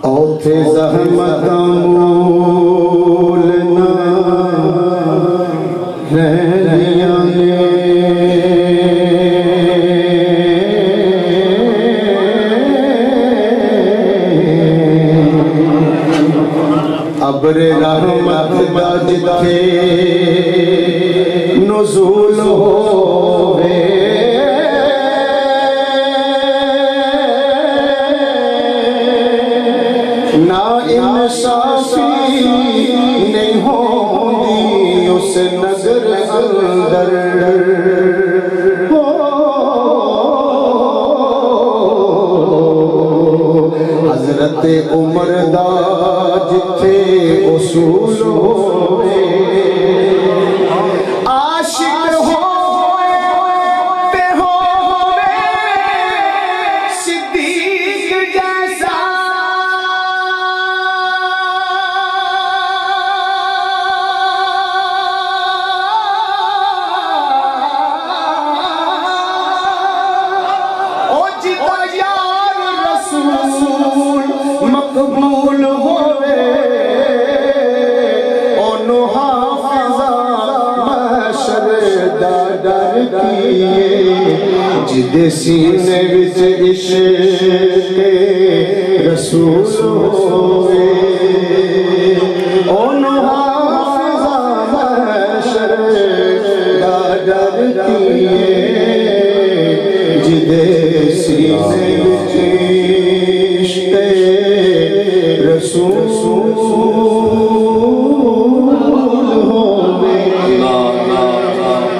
اوتھے زحمت مولنا رہنیاں نے ابر رحمت دا جتھے نزول ہوئے نا انصافی نہیں ہوندی اس نظر اندر حضرت عمر دا جتھے اصول ہوئے عاشق ہوئے تے ہوئے صدیق جیسا او جدا یار رسول مقبول ہوئے اونو حافظہ محشر دا ڈر کیے جدے سینے وچ عشق رسول ہوئے اونو حافظہ محشر دا ڈر کیے جدے سینے وچ عشق رسول ہوئے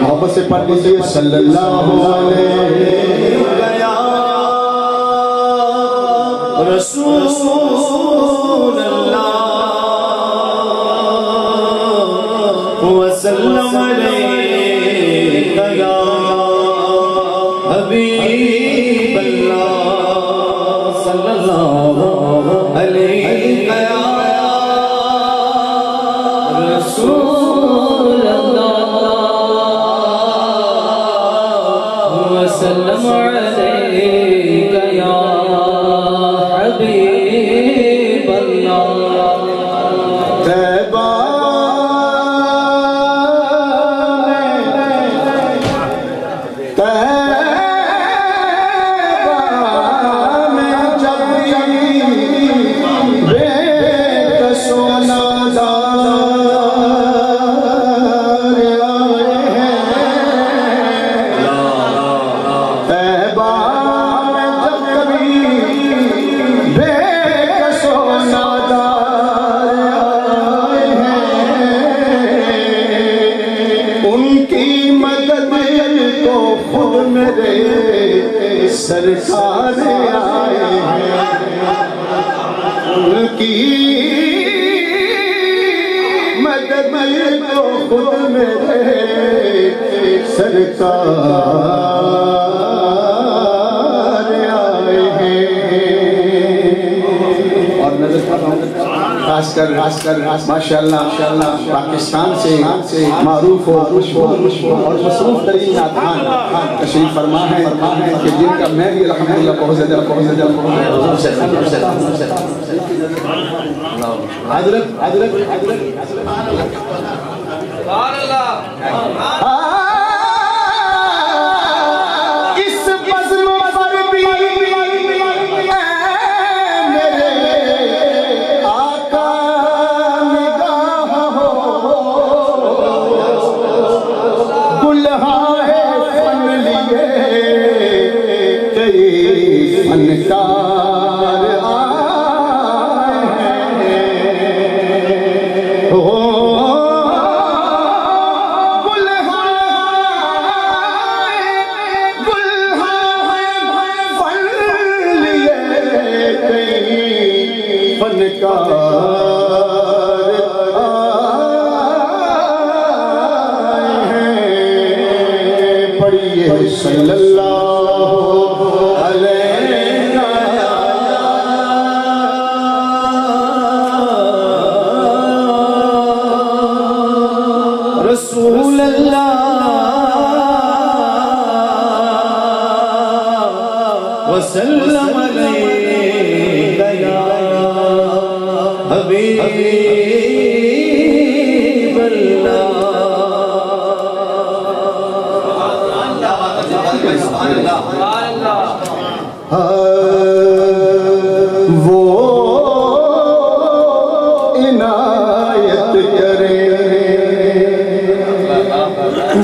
محبت سے پڑھ لیجئے صلی اللہ علیہ رسول اللہ وسلم علیہ یا حبیب اللہ صلی اللہ علیہ رسول اللہ وسلم علیہ یا حبیب اللہ تیبہ سرکار آئے ہیں ان کی مدد کو خود میرے سرکار آئے ہیں اور نظر خاص کر ماشاءاللہ پاکستان سے معروف اور مصروف ترین نعتخوان تشریف فرما ہے کہ جن کا میں بھی الحمدللہ بہت زیادہ حضرت اس بزم پر بھی فنکار آئے ہیں رسول اللہ وسلم علیک یا حبیب اللہ وہ عنایت کرے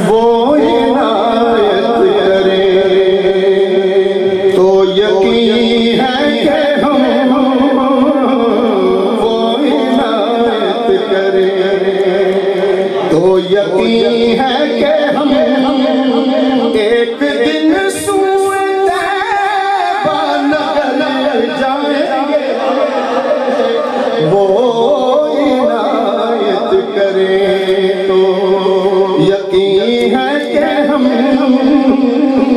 وہ عنایت کرے تو یقین ہے کہ ہم وہ عنایت کرے تو یقین ہے کہ ہم ایک دن سوئے طیبہ نگر جائیں گے وہ عنایت کرے تو یقین ہے کہ ہم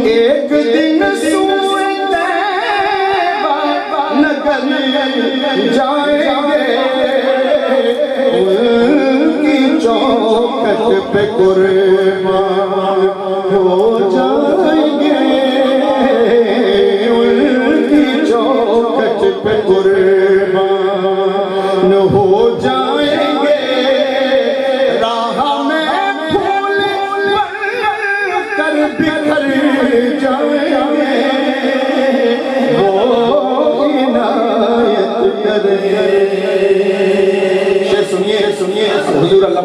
ایک دن سوئے طیبہ نگر جائیں گے ان کی چوکھٹ پہ قربان ہو جائیں گے ان کی چوکھٹ پہ قربان ہو جائیں گے راہ میں پھول بن کر بکھر جائیں گے وہ عنایت کرے سنیے حضور اللہ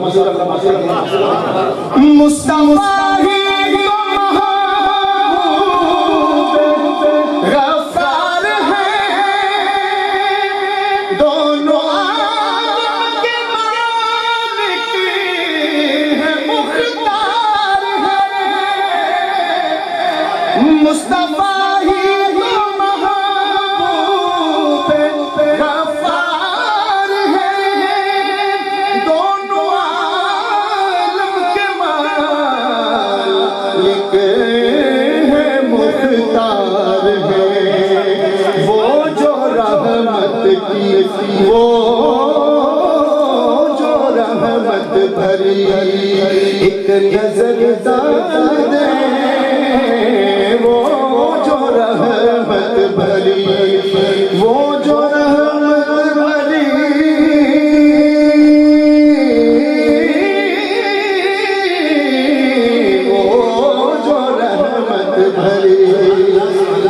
مصطفیٰ ہی تو محبوب غفار ہے دونوں عالم کے مالک ہیں مختار ہے مصطفیٰ ہی تو محبوب غفار ہے دونوں عالم کے مالک ہیں مختار ہے وہ جو رحمت کی وہ جو رحمت بھری ایک نظر ڈال دے وہ جو رحمت بھری وہ جو رحمت بھری وہ جو رحمت بھری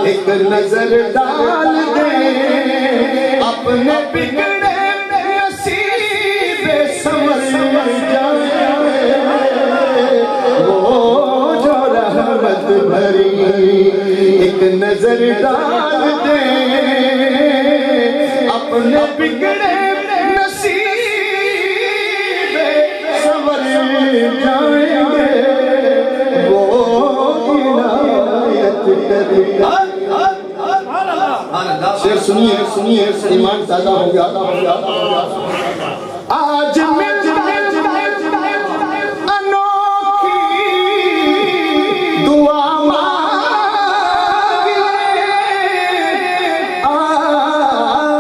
ایک نظر ڈال دے اپنے بگڑے نصیب سمجھ جائے وہ جو رحمت بھری ایک نظر ڈال دے اپنے بگڑے نصیب سمجھ جائیں گے وہ عنایت کرے شیر سنیے ایمان تازہ ہو گیا آج مل انوکھی دعا مانگے آج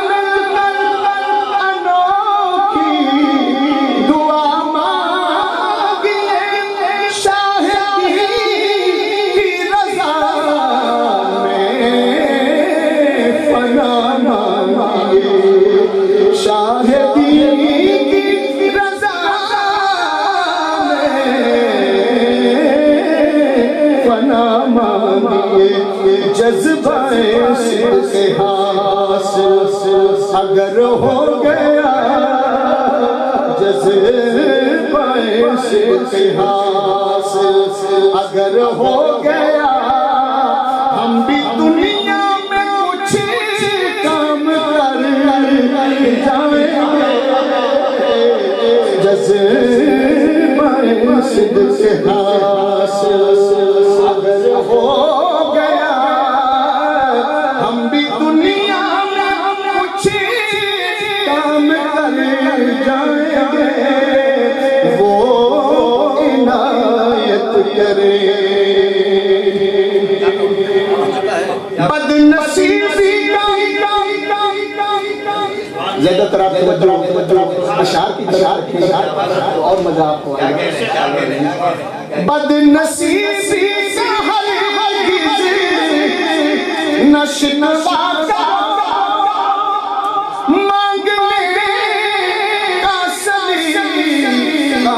مل انوکھی دعا مانگے شاہ کی رضا فنا مانگے شاہدی کی رضا میں فنا مانگے جذبہ صدق حاصل اگر ہو گیا جذبہ صدق حاصل اگر ہو گیا ہم بھی دنیا میں کچھ کام کر جائیں جذبہ صدق حاصل اگر ہو گیا ہم بھی دنیا میں کچھ کام کر جائیں گے وہ عنایت کرے اشعار کی طرح اور مزہ آپ کو آئے گا. بد نصیبی کا ہرگز نہ شنوا مانگنے کا سلیقہ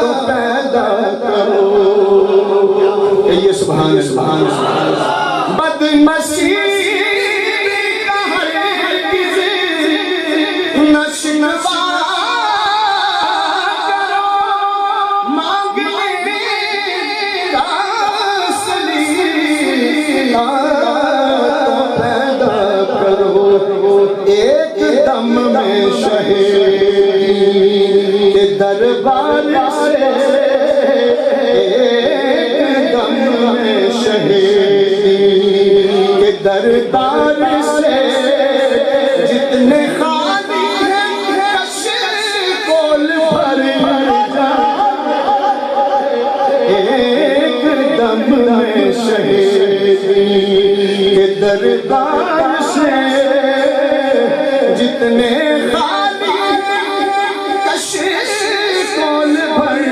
تو پیدا کرو. یہ سبحان اللہ. بد نصیبی کا ہرگز نہ شنوا ایک دم میں شہید کے دربار سے, ایک دم میں شہید کے دربار سے جتنے خالی ہیں کشش کول بھر جائے. ایک دم میں شہید کے دربار سے جتنے خالی کشش کول بھر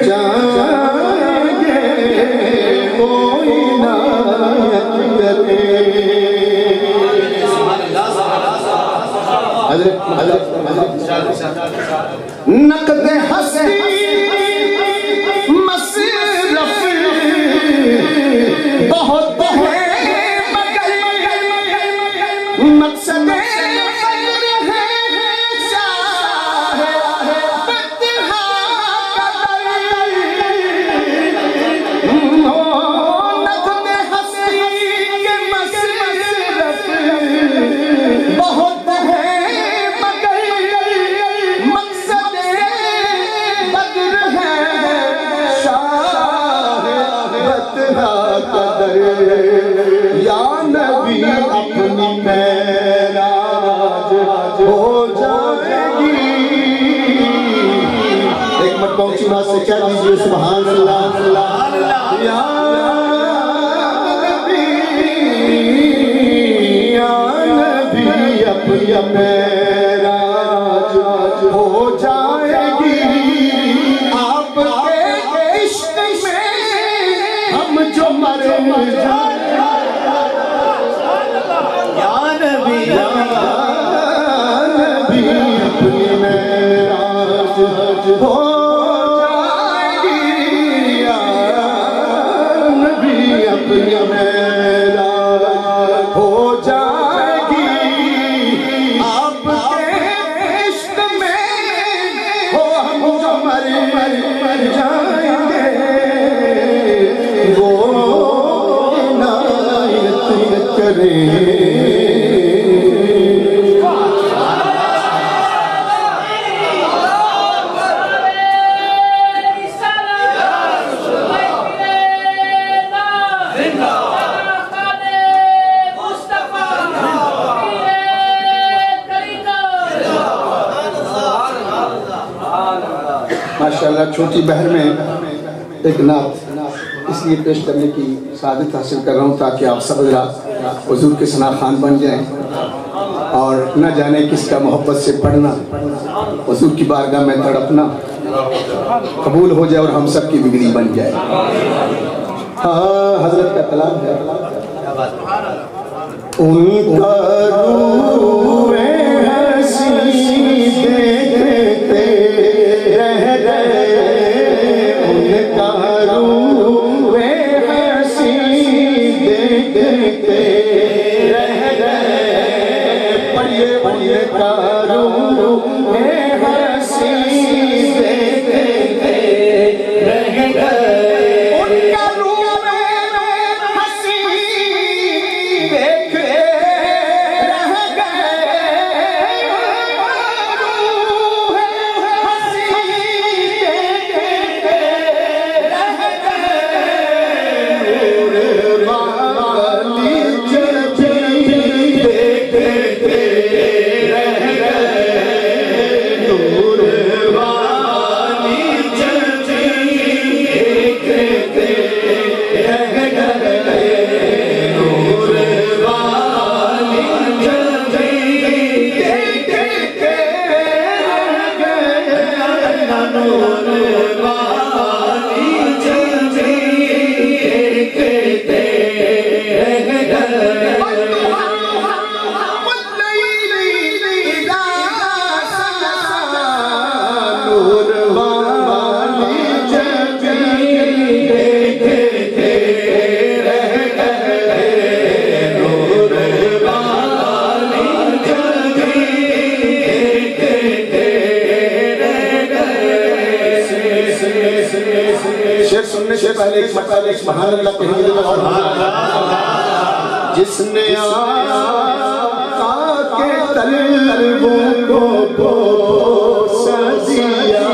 جائیں گے, کوئی عنایت کرے. نقد ہستی مصرف بہت ہے مگر مقصد یا نبی اپنی معراج ہو جائے گی. ایک مرتبہ پہنچی بات سے کہہ دیجئے سبحان اللہ. یا نبی اپنی معراج ہو جائے گی. آپ کے عشق میں ہم جو مر جائے. یا نبی اپنی معراج ہو جائے گی. یا نبی اپنی معراج ہو جائے گی. آپ کے عشق میں ہو ہم جو مر جائیں گے, وہ عنایت کریں. ماشاءاللہ چھوٹی بہر میں ایک نعت اس لیے پیش کرنے کی سعادت حاصل کر رہا ہوں تاکہ آپ سب حضرات حضور کے ثنا خوان بن جائیں اور نہ جانے کس کا محبت سے پڑھنا حضور کی بارگاہ میں تڑپنا قبول ہو جائے اور ہم سب کی بگڑی بن جائے. حضرت کا کلام ہے. ان کا روح حسین دیکھتے رہ گئے, ان کا روح حسین دیکھتے رہ گئے. پڑھیے پڑھیے کا روح حسین دیکھتے رہ گئے. ایک مرتبہ سبحان اللہ کہیں گے اور جس نے آقا کے طلبوں کو سجیا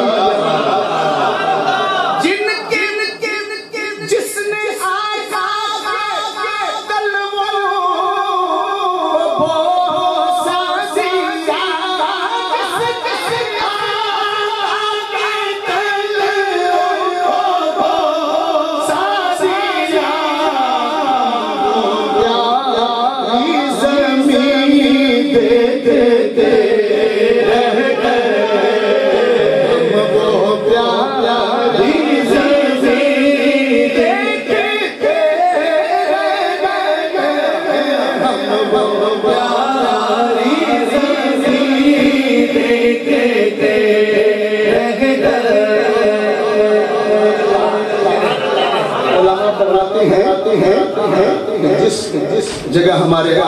جس جگہ ہمارے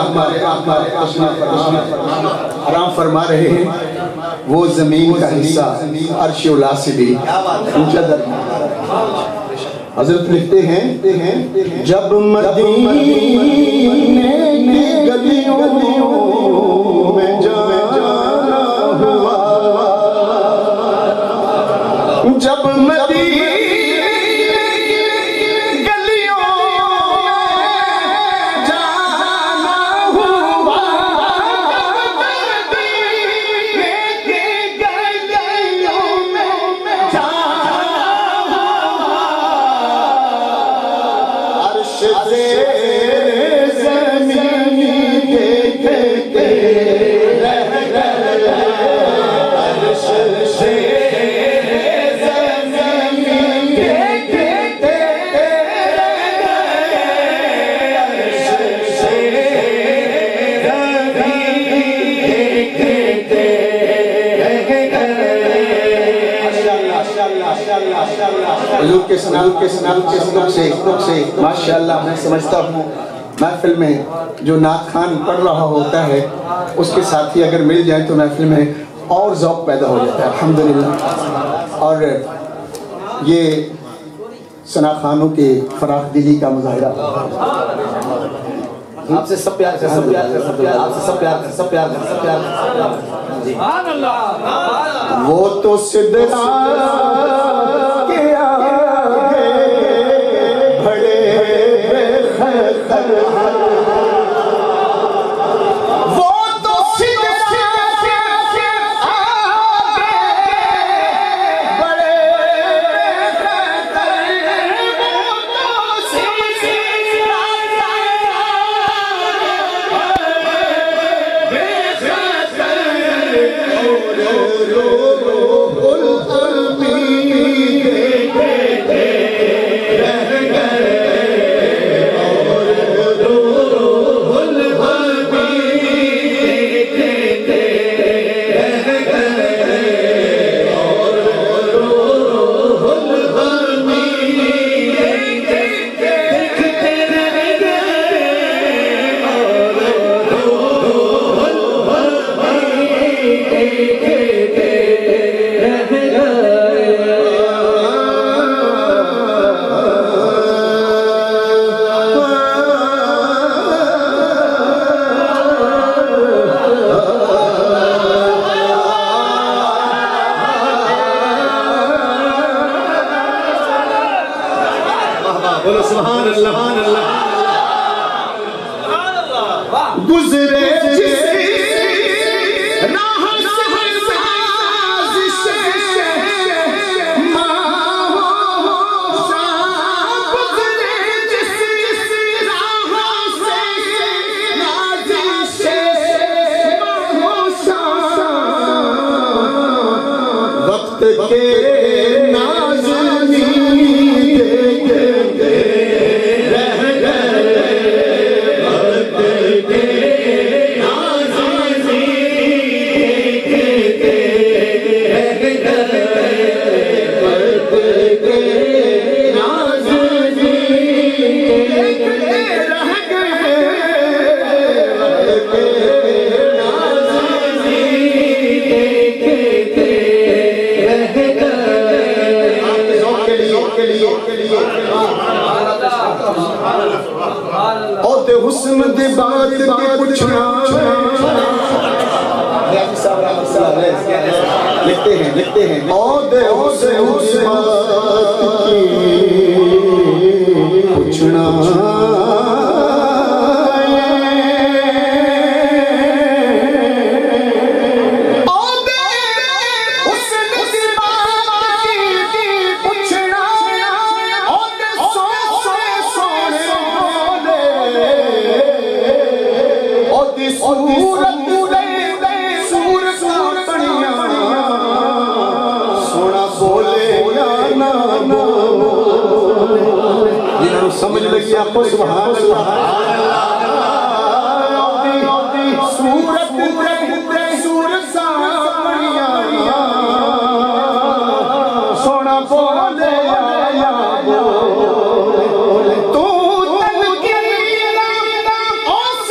آرام فرما رہے ہیں وہ زمین کا حصہ عرش اولا سے بھی اونچا درجہ حضرت لکھتے ہیں جب مدینے کی گلیوں میں جانا ہوا جب مدینے حضور کے صدق سے ماشاءاللہ میں سمجھتا ہوں محفل میں جو نعت خوان پڑھ رہا ہوتا ہے اس کے ساتھی اگر مل جائیں تو محفل میں اور ذوق پیدا ہو جاتا ہے الحمدللہ اور یہ ثنا خوانوں کے فراخ دلی کا مظاہرہ آپ سے سب پیار کر سب پیار کر آپ سے سب پیار کر سب پیار کر سب پیار کر سبحان اللہ وہ تو صدرہ کے آگے بڑے خطر وہ تو صدرہ کے آگے بڑے خطر وہ تو صدرہ سبحان اللہ گزرے وقت کے رہ گئے حسن دی بات کی پوچھنا لکھتے ہیں او دے حسن دی بات کی پوچھنا سمجھ لگی آپ کو سبحان اللہ سورت سورت سامنیاں سونا بولے یا بولے تو تنکیر اس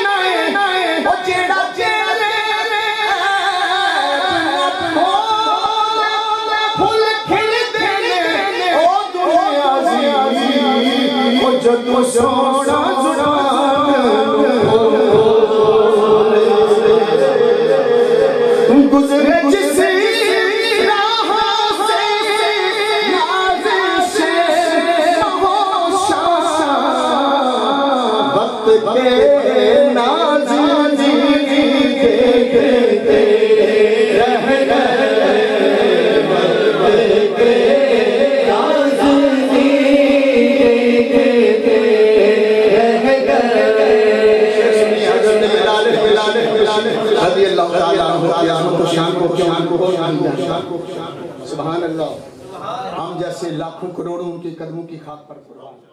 نئے وہ جیڑا چیرے پھول کھل دینے او دنیا جدو سونا گزرے جس راہ سے نازش ہوشا وقت کے نازنی دیکھتے رہ گئے وقت کے رضی اللہ تعالیٰ عنہ سبحان اللہ ہم جیسے لاکھوں کروڑوں ان کے قدموں کی خاک پر قربان